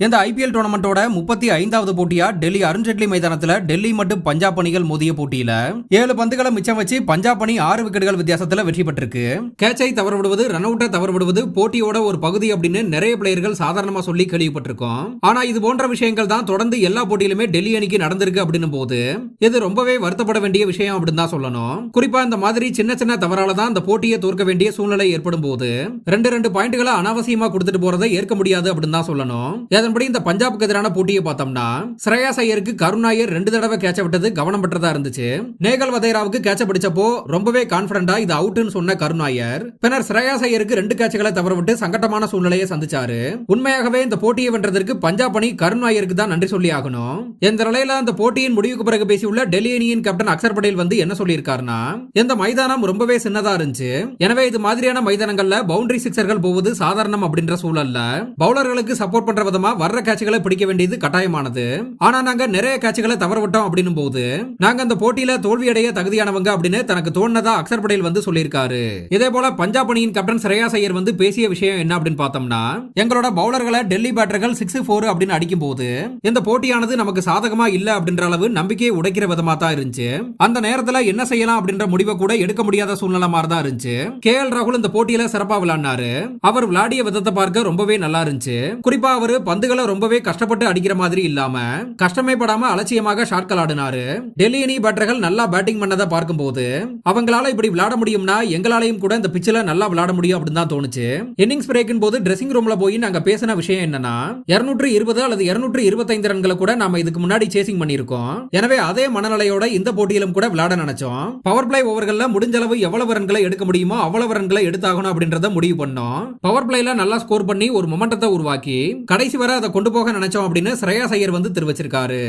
இந்த ஐபிஎல் டோர்னமெண்டோட 35வது போட்டியா டெல்லி அருண்ஜேட்லி மைதானத்துல டெல்லி மற்றும் பஞ்சாப் அணிகள் மோதிய போட்டியில 7 பந்துகளை மிச்சம் வச்சு பஞ்சாப் அணி 6 விக்கெட்டுகள் வித்தியாசத்துல வெற்றி பெற்றிருக்கு. கேட்சை தவற விடுவது, ரன் அவுட்டை தவற விடுவது போட்டியோட ஒரு பகுதி அப்படின்னு நிறைய பிளேயர்கள் சாதாரணமா சொல்லி கேள்விப்பட்டிருக்கோம். ஆனா இது போன்ற விஷயங்கள் தான் தொடர்ந்து எல்லா போட்டியிலுமே டெல்லி அணிக்கு நடந்திருக்கு அப்படின்னும் போது இது ரொம்பவே வருத்தப்பட வேண்டிய விஷயம் அப்படின்னு தான் சொல்லணும். குறிப்பா இந்த மாதிரி சின்ன சின்ன தவறால தான் அந்த போட்டியை தோற்க வேண்டிய சூழ்நிலை ஏற்படும் போது 2 பாயிண்ட்களை அனாவசியமா கொடுத்துட்டு போறதை ஏற்க முடியாது அப்படின்னு தான் சொல்லணும். அதன்படி இந்த பஞ்சாபுக்கு எதிரான போட்டியை பார்த்தோம்னா ஸ்ரேயாஸ் ஐயருக்கு கருண் நாயர் 2 தடவை கேட்ச விட்டது கவனம் பெற்றதா இருந்துச்சு. நேகல் வதேராவுக்கு கேட்ச பிடிச்சப்போ ரொம்பவே கான்பிடண்டா இது அவுட்னு சொன்ன கருண் நாயர் பின்னர் ஸ்ரேயாஸ் ஐயருக்கு 2 கேட்சுகளை தவற விட்டு சங்கடமான சூழ்நிலையை சந்திச்சாரு. உண்மையாகவே இந்த போட்டியை வென்றதற்கு பஞ்சாப் அணி கருண் நாயருக்கு தான் நன்றி சொல்லி ஆகணும். இந்த நிலையில அந்த போட்டியின் முடிவுக்கு பிறகு பேசியுள்ள டெல்லி அணியின் கேப்டன் அக்சர் பட்டேல் வந்து என்ன சொல்லியிருக்காருன்னா, இந்த மைதானம் ரொம்பவே சின்னதா இருந்துச்சு, எனவே இது மாதிரியான மைதானங்கள்ல பவுண்டரி சிக்ஸர்கள் போவது சாதாரணம் அப்படின்ற சூழல்ல பவுலர்களுக்கு சப்போர்ட் பண்ற விதமா வர்ற கேட்சுகளை பிடிக்க வேண்டியது கட்டாயமானது. ஆனா நாங்க நிறைய கேட்சுகளை தவற விட்டோம் அப்படின்னும் போது நாங்க அந்த போட்டியில தோல்வியடைய தகுதியானவங்க அப்படின்னு தனக்கு தோணுனதா அக்சர் பட்டேல் வந்து சொல்லியிருக்காரு. இதே போல பஞ்சாப் அணியின் கேப்டன் ஸ்ரேயாஸ் ஐயர் வந்து பேசிய விஷயம் என்ன அப்படின்னு பார்த்தோம்னா, எங்களோட பவுலர்களை டெல்லி பேட்டர்கள் 6-4 அப்படின்னு அடிக்கும் போது இந்த போட்டியானது நமக்கு சாதகமா இல்ல அப்படின்ற அளவு நம்பிக்கையை உடைக்கிற விதமா தான் இருந்துச்சு. அந்த நேரத்துல என்ன செய்யலாம் அப்படின்ற முடிவை கூட எடுக்க முடியாத சூழ்நிலை மாதிரி தான் இருந்துச்சு. கேஎல் ராகுல் இந்த போட்டியில சிறப்பா விளையாடினாரு. அவர் விளையாடிய விதத்தை பார்க்க ரொம்பவே நல்லா இருந்துச்சு. குறிப்பா அவர் பந்துகளை ரொம்பவே கஷ்டப்பட்டு அடிக்கிற மாதிரி இல்லாம கஷ்டமே படாம அலட்சியமாக ஷாட்கள் ஆடினாரு. டெல்லி அணி பேட்டர்கள் நல்லா பேட்டிங் பண்ணதை பார்க்கும்போது அவங்களால இப்படி விளையாட முடியும்னா எங்களாலையும் கூட இந்த பிச்சில் நல்லா விளையாட முடியும் அப்படின்னு தான் தோணுச்சு. இன்னிங்ஸ் பிரேக்கின் போது ட்ரெஸ்ஸிங் ரூம்ல போய் நாங்க பேசின விஷயம் என்னன்னா, 220 அல்லது 225 ரன்களை கூட நாம இதுக்கு முன்னாடி சேசிங் பண்ணியிருக்கோம். எனவே அதே மனநிலையோட இந்த போட்டியிலும் கூட விளையாட நினைச்சோம். பவர் பிளே ஓவர்கள்ல முடிஞ்ச அளவு எவ்வளவு ரன்களை எடுக்க முடியுமோ அவ்வளவு ரன்களை எடுத்தாகணும் அப்படின்றத முடிவு பண்ணோம். பவர் பிளேல நல்லா ஸ்கோர் பண்ணி ஒரு மொமெண்டத்தை உருவாக்கி கடைசி வரை அதை கொண்டு போக நினைச்சோம் அப்படின்னு ஸ்ரேயாஸ் ஐயர் வந்து தெரிவிச்சிருக்காரு.